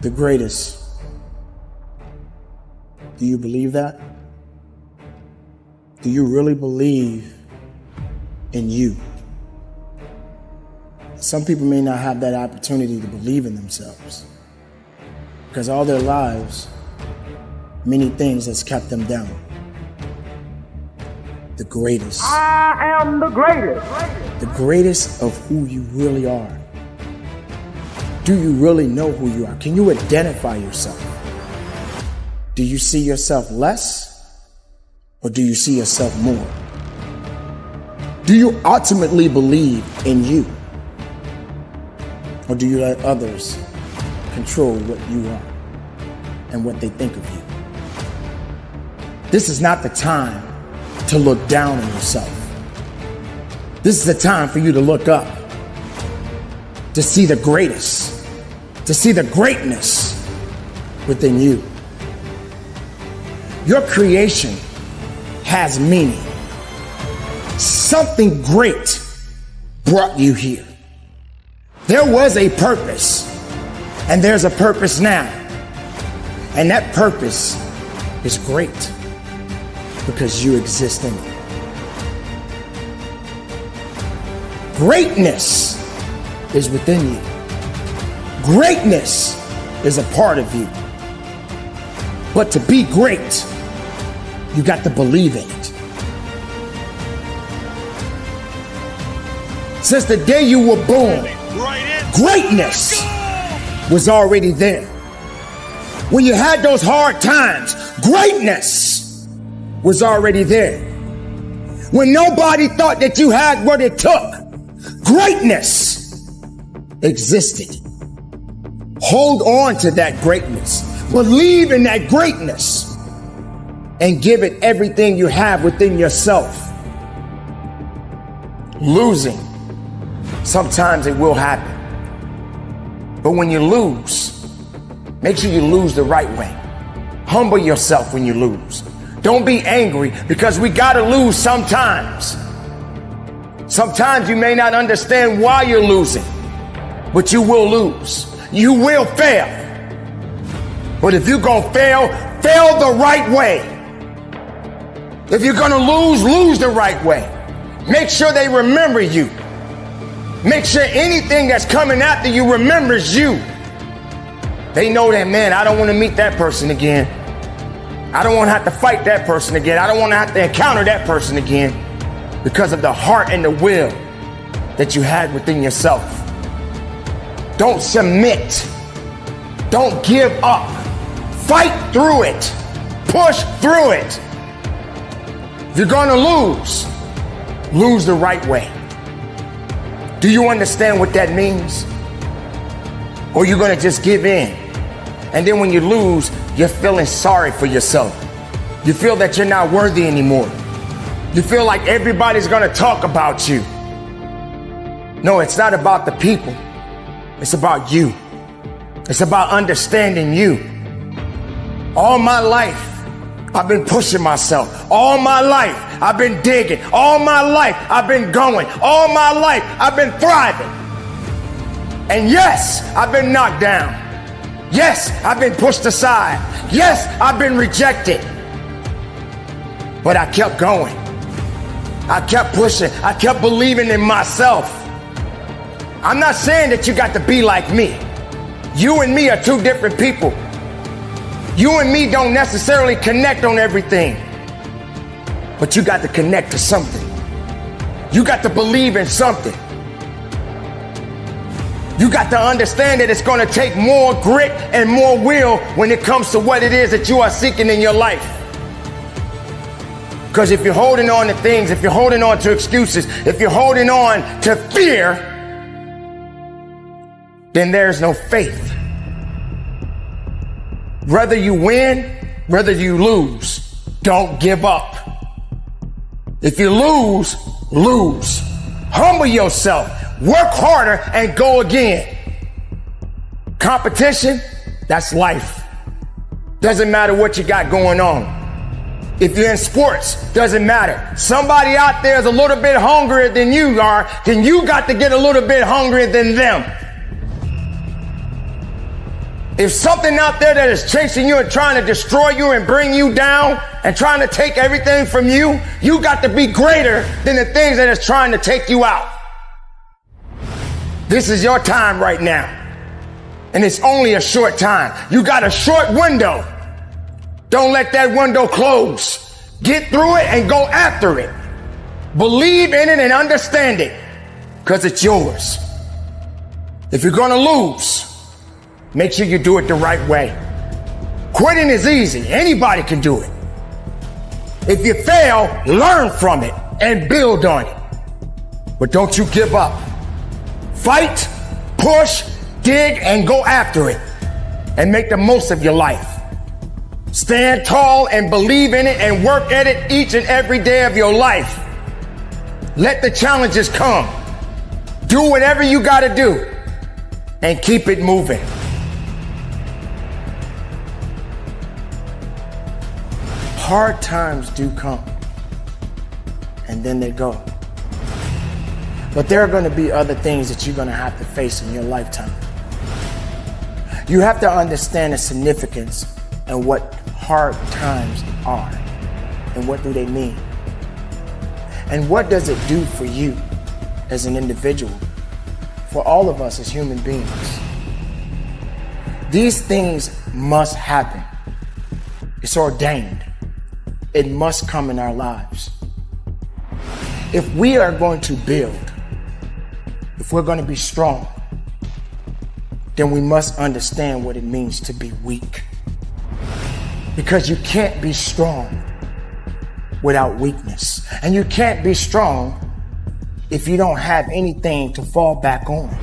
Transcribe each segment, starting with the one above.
the greatest. Do you believe that? Do you really believe in you? Some people may not have that opportunity to believe in themselves because all their lives, many things has kept them down. The greatest. I am the greatest. The greatest of who you really are. Do you really know who you are? Can you identify yourself? Do you see yourself less or do you see yourself more? Do you ultimately believe in you? Or do you let others control what you are and what they think of you? This is not the time to look down on yourself. This is the time for you to look up, to see the greatest, to see the greatness within you. Your creation has meaning. Something great brought you here. There was a purpose, and there's a purpose now. And that purpose is great because you exist in it. Greatness is within you. Greatness is a part of you. But to be great, you got to believe in it. Since the day you were born, greatness was already there. When you had those hard times, greatness was already there. When nobody thought that you had what it took, greatness existed. Hold on to that greatness. Believe in that greatness and give it everything you have within yourself. Losing, sometimes it will happen. But when you lose, make sure you lose the right way. Humble yourself when you lose. Don't be angry because we gotta lose sometimes. Sometimes you may not understand why you're losing, but you will lose. You will fail. But if you're gonna fail, fail the right way. If you're gonna lose, lose the right way. Make sure they remember you. Make sure anything that's coming after you remembers you. They know that, man, I don't want to meet that person again. I don't want to have to fight that person again. I don't want to have to encounter that person again because of the heart and the will that you had within yourself. Don't submit. Don't give up. Fight through it. Push through it. If you're going to lose, lose the right way. Do you understand what that means? Or you're going to just give in? And then when you lose, you're feeling sorry for yourself. You feel that you're not worthy anymore. You feel like everybody's going to talk about you. No, it's not about the people. It's about you. It's about understanding you. All my life, I've been pushing myself. All my life, I've been digging. All my life, I've been going. All my life, I've been thriving. And yes, I've been knocked down. Yes, I've been pushed aside. Yes, I've been rejected. But I kept going. I kept pushing. I kept believing in myself. I'm not saying that you got to be like me. You and me are two different people. You and me don't necessarily connect on everything. But you got to connect to something. You got to believe in something. You got to understand that it's going to take more grit and more will when it comes to what it is that you are seeking in your life. Because if you're holding on to things, if you're holding on to excuses, if you're holding on to fear, then there's no faith. Whether you win, whether you lose, don't give up. If you lose, lose. Humble yourself. Work harder and go again. Competition, that's life. Doesn't matter what you got going on. If you're in sports, doesn't matter. Somebody out there is a little bit hungrier than you are, then you got to get a little bit hungrier than them. If something out there that is chasing you and trying to destroy you and bring you down and trying to take everything from you, you got to be greater than the things that is trying to take you out. This is your time right now. And it's only a short time. You got a short window. Don't let that window close. Get through it and go after it. Believe in it and understand it, because it's yours. If you're gonna lose, make sure you do it the right way. Quitting is easy. Anybody can do it. If you fail, learn from it and build on it. But don't you give up. Fight, push, dig, and go after it. And make the most of your life. Stand tall and believe in it and work at it each and every day of your life. Let the challenges come. Do whatever you gotta do and keep it moving. Hard times do come and then they go. But there are going to be other things that you're going to have to face in your lifetime. You have to understand the significance and what hard times are and what do they mean. And what does it do for you as an individual, for all of us as human beings? These things must happen. It's ordained. It must come in our lives. If we are going to build, if we're going to be strong, then we must understand what it means to be weak. Because you can't be strong without weakness. And you can't be strong if you don't have anything to fall back on.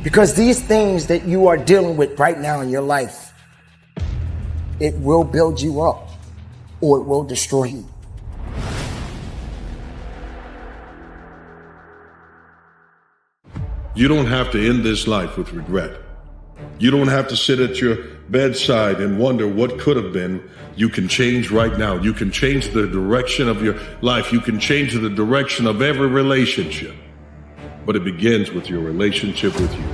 Because these things that you are dealing with right now in your life, it will build you up or it will destroy you. You don't have to end this life with regret. You don't have to sit at your bedside and wonder what could have been. You can change right now. You can change the direction of your life. You can change the direction of every relationship. But it begins with your relationship with you.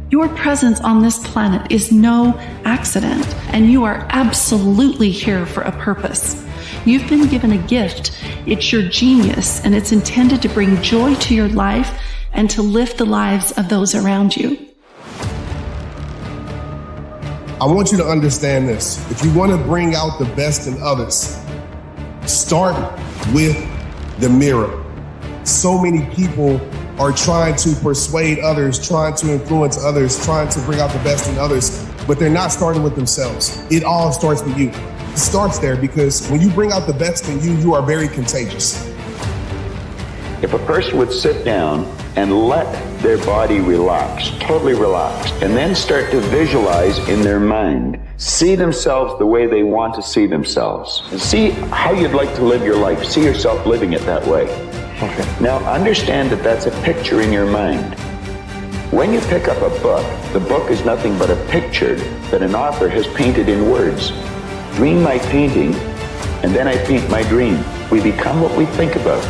Your presence on this planet is no accident, and you are absolutely here for a purpose. You've been given a gift. It's your genius, and it's intended to bring joy to your life and to lift the lives of those around you. I want you to understand this. If you want to bring out the best in others, start with the mirror. So many people are trying to persuade others, trying to influence others, trying to bring out the best in others, but they're not starting with themselves. It all starts with you. It starts there because when you bring out the best in you, you are very contagious. If a person would sit down and let their body relax, totally relax, and then start to visualize in their mind, see themselves the way they want to see themselves, and see how you'd like to live your life, see yourself living it that way. Okay. Now understand that that's a picture in your mind. When you pick up a book, the book is nothing but a picture that an author has painted in words. Dream my painting, and then I paint my dream. We become what we think about.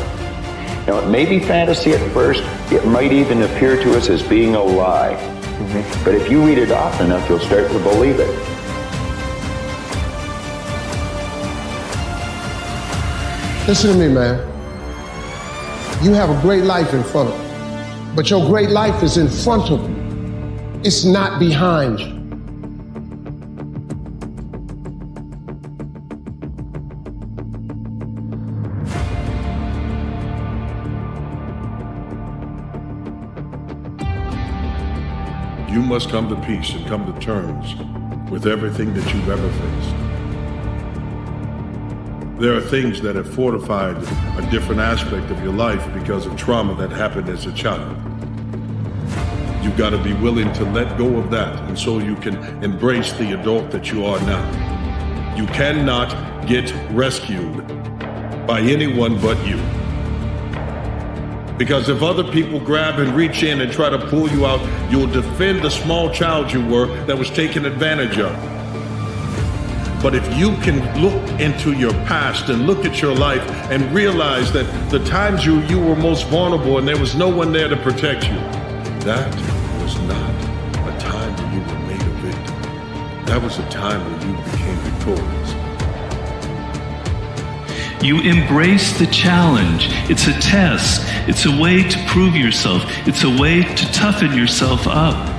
Now, it may be fantasy at first. It might even appear to us as being a lie. Mm-hmm. But if you read it often enough, you'll start to believe it. Listen to me, man. You have a great life in front of you, but your great life is in front of you. It's not behind you. You must come to peace and come to terms with everything that you've ever faced. There are things that have fortified a different aspect of your life because of trauma that happened as a child. You've got to be willing to let go of that, and so you can embrace the adult that you are now. You cannot get rescued by anyone but you. Because if other people grab and reach in and try to pull you out, you'll defend the small child you were that was taken advantage of. But if you can look into your past and look at your life and realize that the times you were most vulnerable and there was no one there to protect you, That was not a time when you were made a victim. That was a time when you became victorious. You embrace the challenge. It's a test. It's a way to prove yourself. It's a way to toughen yourself up.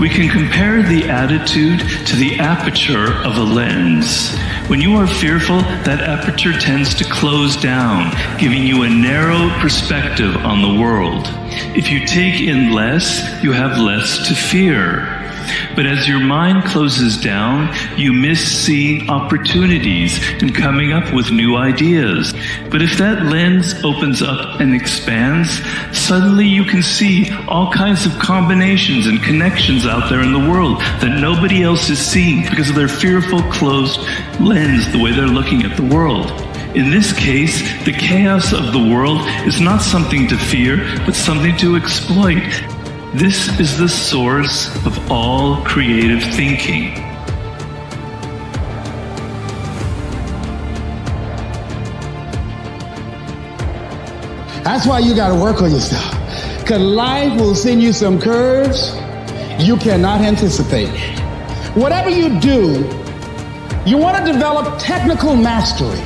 We can compare the attitude to the aperture of a lens. When you are fearful, that aperture tends to close down, giving you a narrow perspective on the world. If you take in less, you have less to fear. But as your mind closes down, you miss seeing opportunities and coming up with new ideas. But if that lens opens up and expands, suddenly you can see all kinds of combinations and connections out there in the world that nobody else is seeing because of their fearful closed lens, the way they're looking at the world. In this case, the chaos of the world is not something to fear, but something to exploit. This is the source of all creative thinking. That's why you got to work on yourself. Because life will send you some curves you cannot anticipate. Whatever you do, you want to develop technical mastery.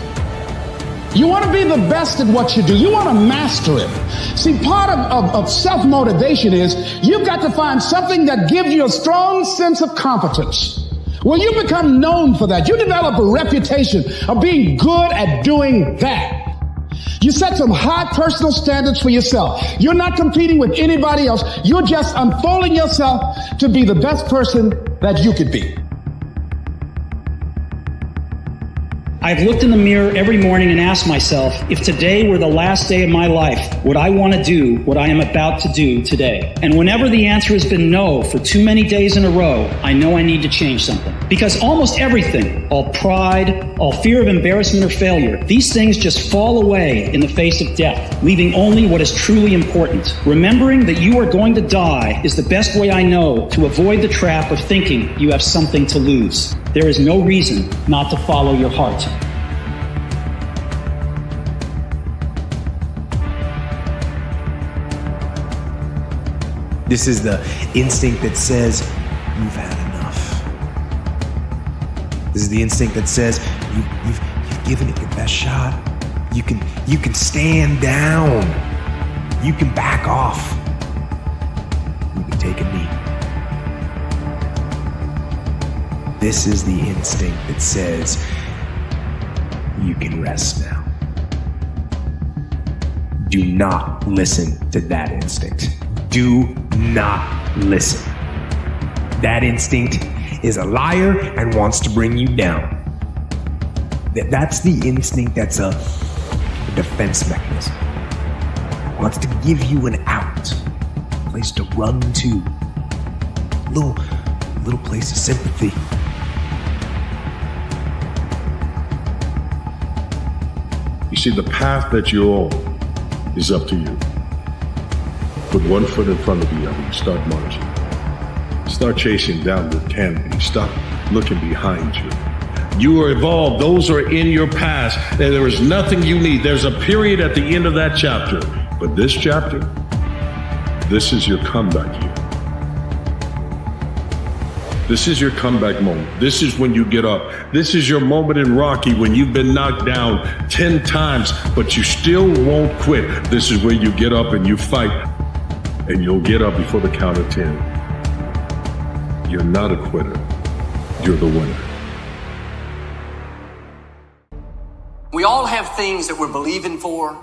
You want to be the best at what you do. You want to master it. See, part of self-motivation is you've got to find something that gives you a strong sense of competence. Well, you become known for that. You develop a reputation of being good at doing that. You set some high personal standards for yourself. You're not competing with anybody else. You're just unfolding yourself to be the best person that you could be. I've looked in the mirror every morning and asked myself, if today were the last day of my life, would I want to do what I am about to do today? And whenever the answer has been no for too many days in a row, I know I need to change something. Because almost everything, all pride, all fear of embarrassment or failure, these things just fall away in the face of death, leaving only what is truly important. Remembering that you are going to die is the best way I know to avoid the trap of thinking you have something to lose. There is no reason not to follow your heart. This is the instinct that says, you've had enough. This is the instinct that says, you've given it your best shot. You can stand down. You can back off. You can take a knee. This is the instinct that says, you can rest now. Do not listen to that instinct. Do not listen. That instinct is a liar and wants to bring you down. That's the instinct that's a defense mechanism. It wants to give you an out, a place to run to, little place of sympathy. You see, the path that you're on is up to you. Put one foot in front of the other and start marching. Start chasing down the canopy. Stop looking behind you. You are evolved. Those are in your past. And there is nothing you need. There's a period at the end of that chapter. But this chapter, this is your comeback year. This is your comeback moment. This is when you get up. This is your moment in Rocky when you've been knocked down 10 times, but you still won't quit. This is where you get up and you fight, and you'll get up before the count of 10. You're not a quitter. You're the winner. We all have things that we're believing for,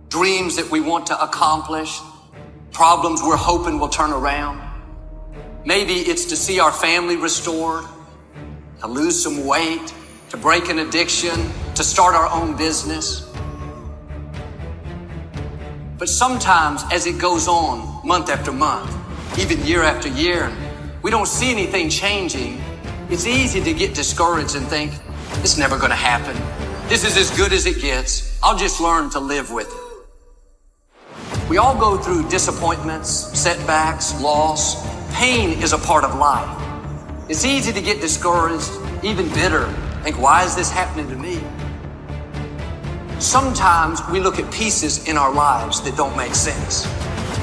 dreams that we want to accomplish, problems we're hoping will turn around. Maybe it's to see our family restored, to lose some weight, to break an addiction, to start our own business. But sometimes as it goes on, month after month, even year after year, we don't see anything changing. It's easy to get discouraged and think, it's never going to happen. This is as good as it gets. I'll just learn to live with it. We all go through disappointments, setbacks, loss. Pain is a part of life. It's easy to get discouraged, even bitter. Think, why is this happening to me? Sometimes we look at pieces in our lives that don't make sense.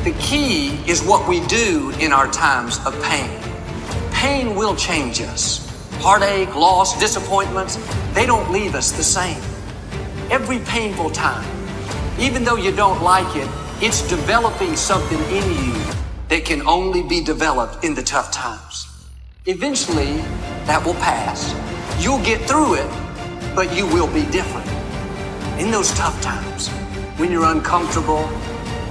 The key is what we do in our times of pain. Pain will change us. Heartache, loss, disappointments, they don't leave us the same. Every painful time, even though you don't like it, it's developing something in you that can only be developed in the tough times. Eventually, that will pass. You'll get through it, but you will be different. In those tough times, when you're uncomfortable,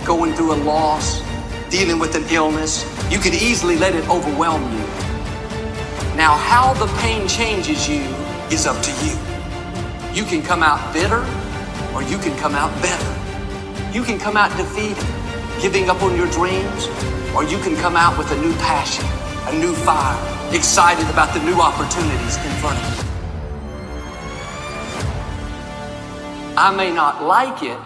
going through a loss, dealing with an illness, you could easily let it overwhelm you. Now, how the pain changes you is up to you. You can come out bitter, or you can come out better. You can come out defeated, giving up on your dreams, or you can come out with a new passion, a new fire, excited about the new opportunities in front of you. I may not like it,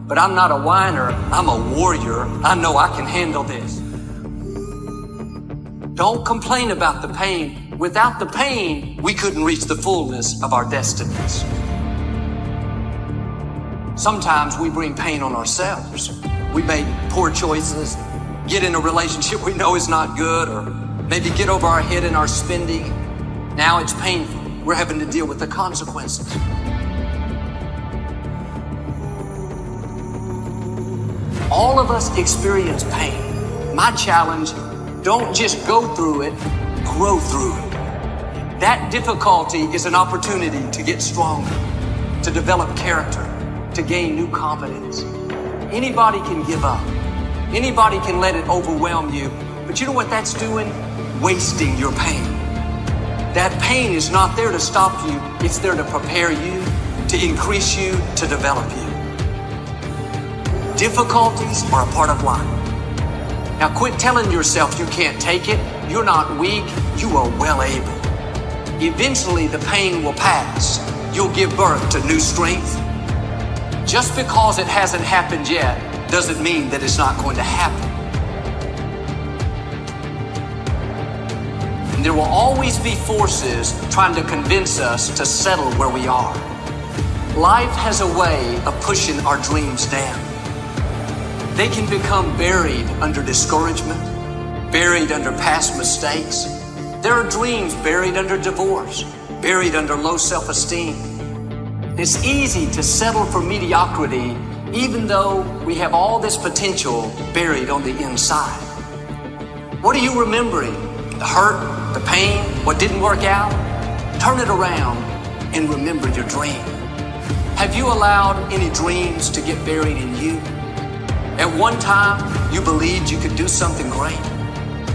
but I'm not a whiner, I'm a warrior. I know I can handle this. Don't complain about the pain. Without the pain, we couldn't reach the fullness of our destinies. Sometimes we bring pain on ourselves. We make poor choices, get in a relationship we know is not good, or maybe get over our head in our spending. Now it's painful. We're having to deal with the consequences. All of us experience pain. My challenge, don't just go through it, grow through it. That difficulty is an opportunity to get stronger, to develop character, to gain new confidence. Anybody can give up. Anybody can let it overwhelm you. But you know what that's doing? Wasting your pain. That pain is not there to stop you. It's there to prepare you, to increase you, to develop you. Difficulties are a part of life. Now quit telling yourself you can't take it. You're not weak. You are well able. Eventually the pain will pass. You'll give birth to new strength. Just because it hasn't happened yet doesn't mean that it's not going to happen. And there will always be forces trying to convince us to settle where we are. Life has a way of pushing our dreams down. They can become buried under discouragement, buried under past mistakes. There are dreams buried under divorce, buried under low self-esteem. It's easy to settle for mediocrity even though we have all this potential buried on the inside. What are you remembering? The hurt, the pain, what didn't work out? Turn it around and remember your dream. Have you allowed any dreams to get buried in you? At one time, you believed you could do something great.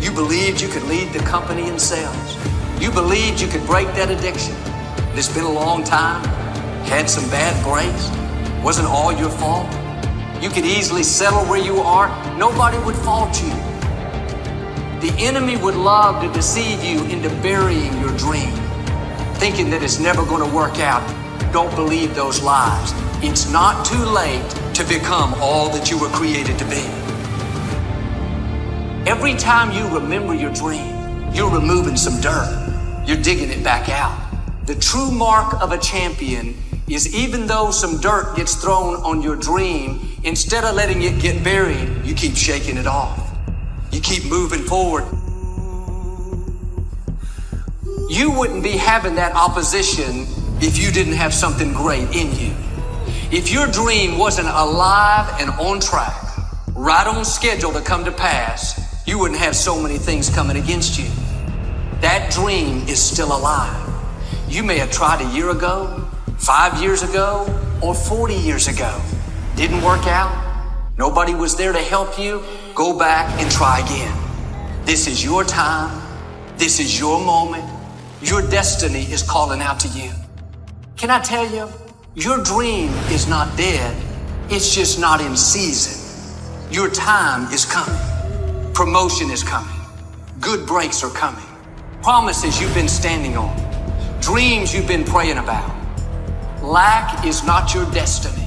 You believed you could lead the company in sales. You believed you could break that addiction. It's been a long time. Had some bad breaks. Wasn't all your fault. You could easily settle where you are. Nobody would fault you. The enemy would love to deceive you into burying your dream, thinking that it's never going to work out. Don't believe those lies. It's not too late to become all that you were created to be. Every time you remember your dream, you're removing some dirt. You're digging it back out. The true mark of a champion is even though some dirt gets thrown on your dream, instead of letting it get buried, you keep shaking it off. You keep moving forward. You wouldn't be having that opposition if you didn't have something great in you. If your dream wasn't alive and on track, right on schedule to come to pass, you wouldn't have so many things coming against you. That dream is still alive. You may have tried a year ago, 5 years ago, or 40 years ago. Didn't work out. Nobody was there to help you. Go back and try again. This is your time. This is your moment. Your destiny is calling out to you. Can I tell you, your dream is not dead. It's just not in season. Your time is coming. Promotion is coming. Good breaks are coming. Promises you've been standing on. Dreams you've been praying about. Lack is not your destiny.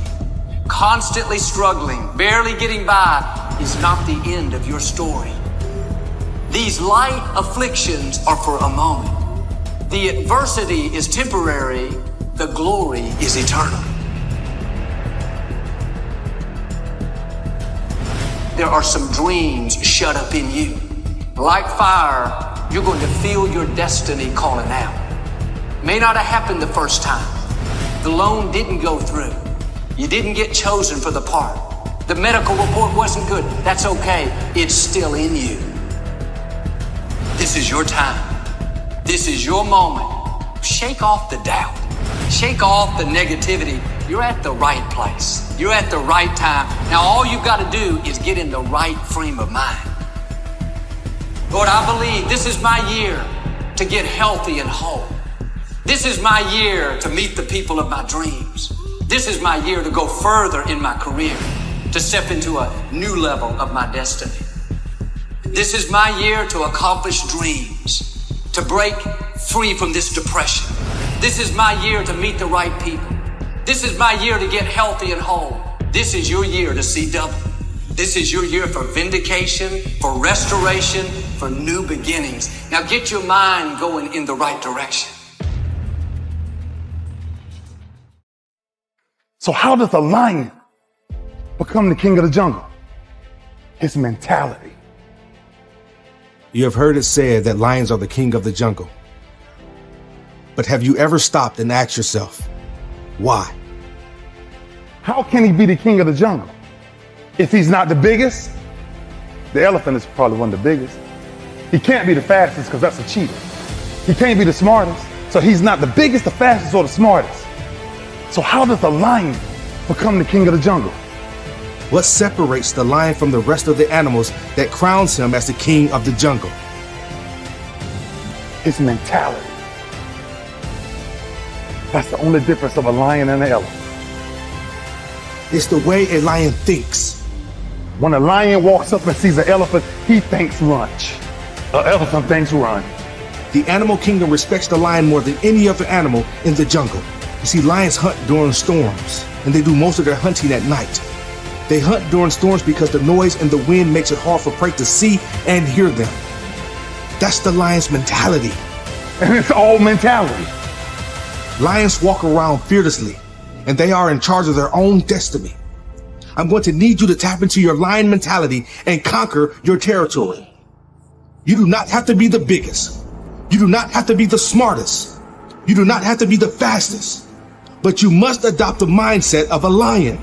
Constantly struggling, barely getting by is not the end of your story. These light afflictions are for a moment. The adversity is temporary. The glory is eternal. there are some dreams shut up in you. Like fire, you're going to feel your destiny calling out. May not have happened the first time. The loan didn't go through. You didn't get chosen for the part. The medical report wasn't good. That's okay. It's still in you. This is your time. This is your moment. Shake off the doubt. Shake off the negativity. You're at the right place. You're at the right time. Now all you've got to do is get in the right frame of mind. Lord, I believe this is my year to get healthy and whole. This is my year to meet the people of my dreams. This is my year to go further in my career, to step into a new level of my destiny. This is my year to accomplish dreams, to break free from this depression. This is my year to meet the right people. This is my year to get healthy and whole. This is your year to see double. This is your year for vindication, for restoration, for new beginnings. Now get your mind going in the right direction. So how does a lion become the king of the jungle? His mentality. You have heard it said that lions are the king of the jungle. But have you ever stopped and asked yourself, why? How can he be the king of the jungle? If he's not the biggest, the elephant is probably one of the biggest. He can't be the fastest because that's a cheetah. He can't be the smartest, so he's not the biggest, the fastest, or the smartest. So how does a lion become the king of the jungle? What separates the lion from the rest of the animals that crowns him as the king of the jungle? His mentality. That's the only difference of a lion and an elephant. It's the way a lion thinks. When a lion walks up and sees an elephant, he thinks lunch. An elephant thinks run. The animal kingdom respects the lion more than any other animal in the jungle. You see, lions hunt during storms, and they do most of their hunting at night. They hunt during storms because the noise and the wind makes it hard for prey to see and hear them. That's the lion's mentality. And it's all mentality. Lions walk around fearlessly, and they are in charge of their own destiny. I'm going to need you to tap into your lion mentality and conquer your territory. You do not have to be the biggest. You do not have to be the smartest. You do not have to be the fastest. But you must adopt the mindset of a lion.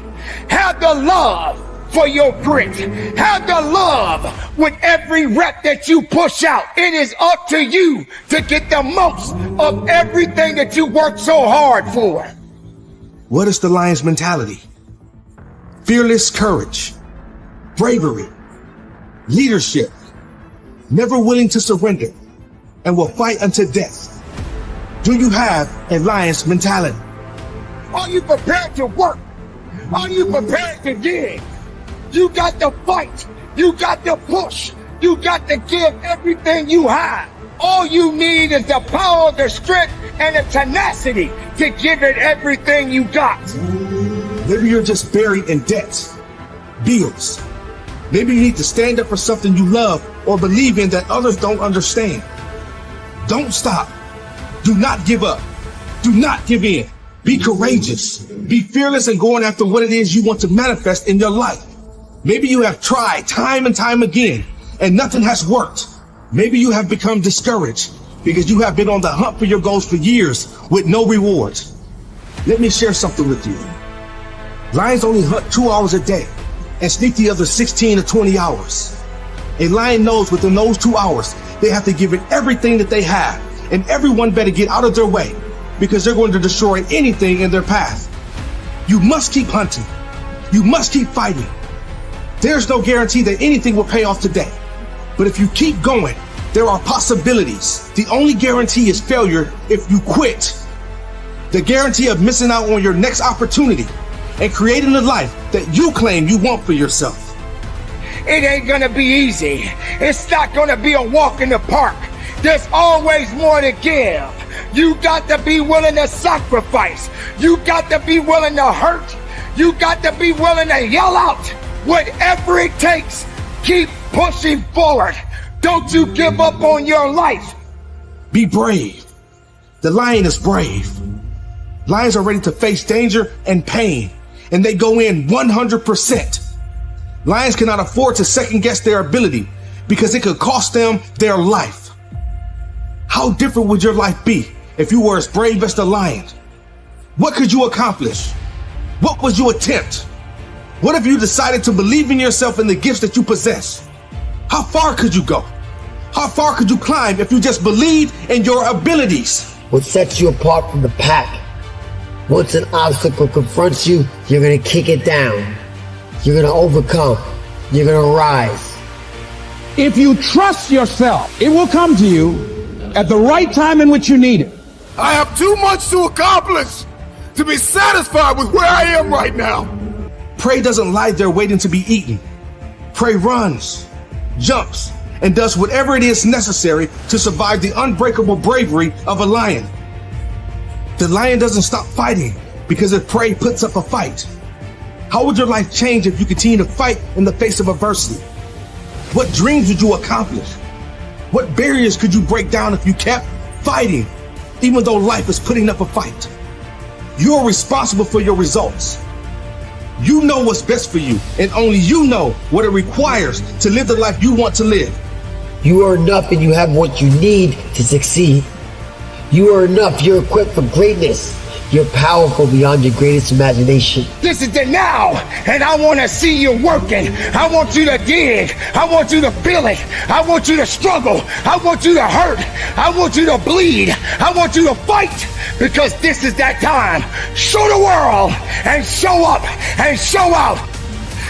Have the love for your grit. Have the love with every rep that you push out. It is up to you to get the most of everything that you work so hard for. What is the lion's mentality? Fearless courage, bravery, leadership, never willing to surrender, and will fight unto death. Do you have a lion's mentality? Are you prepared to work? Are you prepared to give? You got to fight. You got to push. You got to give everything you have. All you need is the power, the strength, and the tenacity to give it everything you got. Maybe you're just buried in debts, bills. Maybe you need to stand up for something you love or believe in that others don't understand. Don't stop. Do not give up. Do not give in. Be courageous. Be fearless in going after what it is you want to manifest in your life. Maybe you have tried time and time again and nothing has worked. Maybe you have become discouraged because you have been on the hunt for your goals for years with no rewards. Let me share something with you. Lions only hunt 2 hours a day and sneak the other 16 to 20 hours. A lion knows within those 2 hours, they have to give it everything that they have, and everyone better get out of their way because they're going to destroy anything in their path. You must keep hunting. You must keep fighting. There's no guarantee that anything will pay off today. But if you keep going, there are possibilities. The only guarantee is failure if you quit. The guarantee of missing out on your next opportunity and creating the life that you claim you want for yourself. It ain't gonna be easy. It's not gonna be a walk in the park. There's always more to give. You got to be willing to sacrifice. You got to be willing to hurt. You got to be willing to yell out. Whatever it takes, keep pushing forward. Don't you give up on your life. Be brave. The lion is brave. Lions are ready to face danger and pain, and they go in 100%. Lions cannot afford to second guess their ability because it could cost them their life. How different would your life be if you were as brave as the lion? What could you accomplish? What would you attempt? What if you decided to believe in yourself and the gifts that you possess? How far could you go? How far could you climb if you just believed in your abilities? What sets you apart from the pack? Once an obstacle confronts you, you're gonna kick it down. You're gonna overcome. You're gonna rise. If you trust yourself, it will come to you at the right time in which you need it. I have too much to accomplish to be satisfied with where I am right now. Prey doesn't lie there waiting to be eaten. Prey runs, jumps, and does whatever it is necessary to survive the unbreakable bravery of a lion. The lion doesn't stop fighting because if prey puts up a fight. How would your life change if you continue to fight in the face of adversity? What dreams would you accomplish? What barriers could you break down if you kept fighting, even though life is putting up a fight? You're responsible for your results. You know what's best for you, and only you know what it requires to live the life you want to live. You are enough and you have what you need to succeed. You are enough. You're equipped for greatness. You're powerful beyond your greatest imagination. This is the now, and I want to see you working. I want you to dig. I want you to feel it. I want you to struggle. I want you to hurt. I want you to bleed. I want you to fight, because this is that time. Show the world and show up and show out.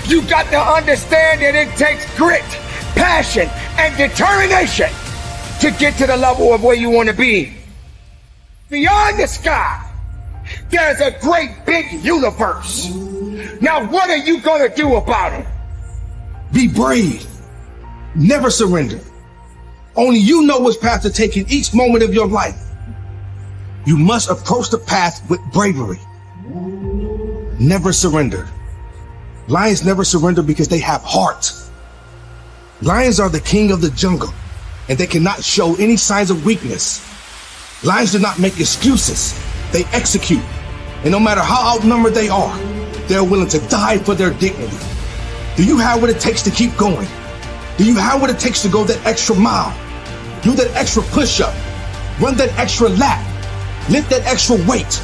You got to understand that it takes grit, passion, and determination to get to the level of where you want to be. Beyond the sky, there's a great big universe. Now, what are you going to do about it? Be brave. Never surrender. Only you know which path to take in each moment of your life. You must approach the path with bravery. Never surrender. Lions never surrender because they have heart. Lions are the king of the jungle, and they cannot show any signs of weakness. Lions do not make excuses. They execute. And no matter how outnumbered they are, they're willing to die for their dignity. Do you have what it takes to keep going? Do you have what it takes to go that extra mile? Do that extra push-up? Run that extra lap? Lift that extra weight?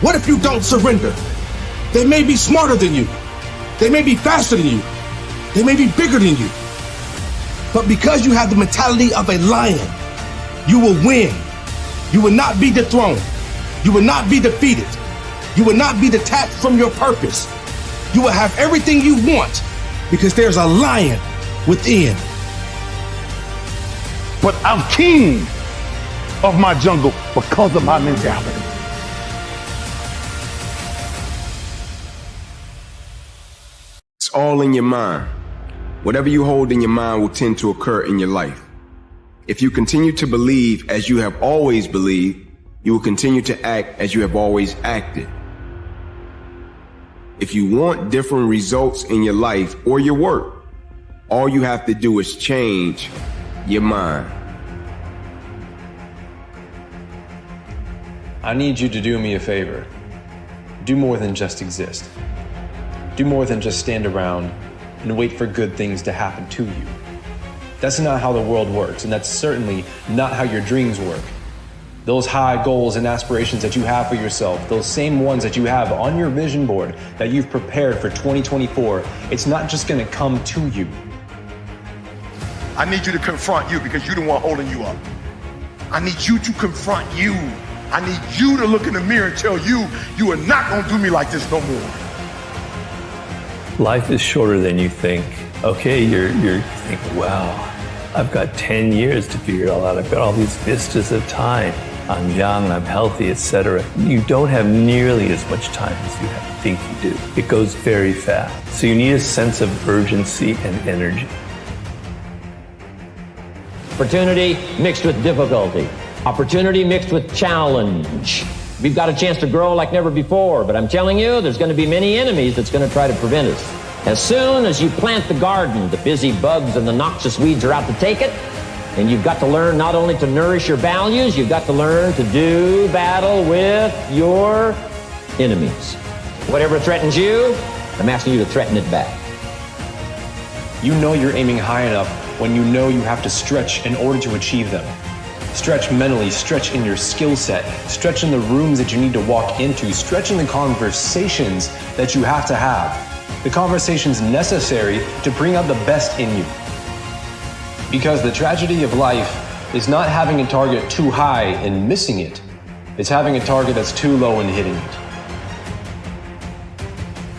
What if you don't surrender? They may be smarter than you. They may be faster than you. They may be bigger than you. But because you have the mentality of a lion, you will win. You will not be dethroned. You will not be defeated. You will not be detached from your purpose. You will have everything you want because there's a lion within. But I'm king of my jungle because of my mentality. It's all in your mind. Whatever you hold in your mind will tend to occur in your life. If you continue to believe as you have always believed, you will continue to act as you have always acted. If you want different results in your life or your work, all you have to do is change your mind. I need you to do me a favor. Do more than just exist. Do more than just stand around and wait for good things to happen to you. That's not how the world works, and that's certainly not how your dreams work. Those high goals and aspirations that you have for yourself, those same ones that you have on your vision board that you've prepared for 2024, it's not just gonna come to you. I need you to confront you because you're the one holding you up. I need you to confront you. I need you to look in the mirror and tell you, you are not gonna do me like this no more. Life is shorter than you think. Okay, you're thinking, wow, I've got 10 years to figure it all out. I've got all these vistas of time. I'm young, I'm healthy, etc. You don't have nearly as much time as you think you do. It goes very fast. So you need a sense of urgency and energy. Opportunity mixed with difficulty. Opportunity mixed with challenge. We've got a chance to grow like never before, but I'm telling you, there's going to be many enemies that's going to try to prevent us. As soon as you plant the garden, the busy bugs and the noxious weeds are out to take it, and you've got to learn not only to nourish your values, you've got to learn to do battle with your enemies. Whatever threatens you, I'm asking you to threaten it back. You know you're aiming high enough when you know you have to stretch in order to achieve them. Stretch mentally, stretch in your skill set, stretch in the rooms that you need to walk into, stretch in the conversations that you have to have. The conversations necessary to bring out the best in you. Because the tragedy of life is not having a target too high and missing it. It's having a target that's too low and hitting it.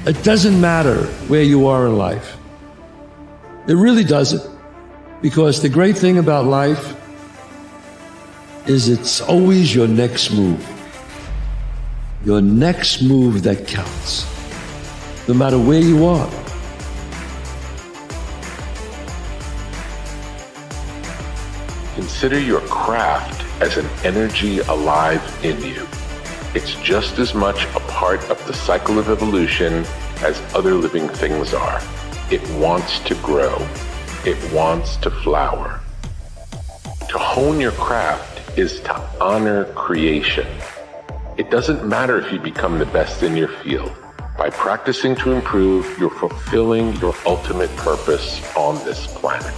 It doesn't matter where you are in life. It really doesn't. Because the great thing about life is it's always your next move. Your next move that counts. No matter where you are. Consider your craft as an energy alive in you. It's just as much a part of the cycle of evolution as other living things are. It wants to grow. It wants to flower. To hone your craft is to honor creation. It doesn't matter if you become the best in your field. By practicing to improve, you're fulfilling your ultimate purpose on this planet.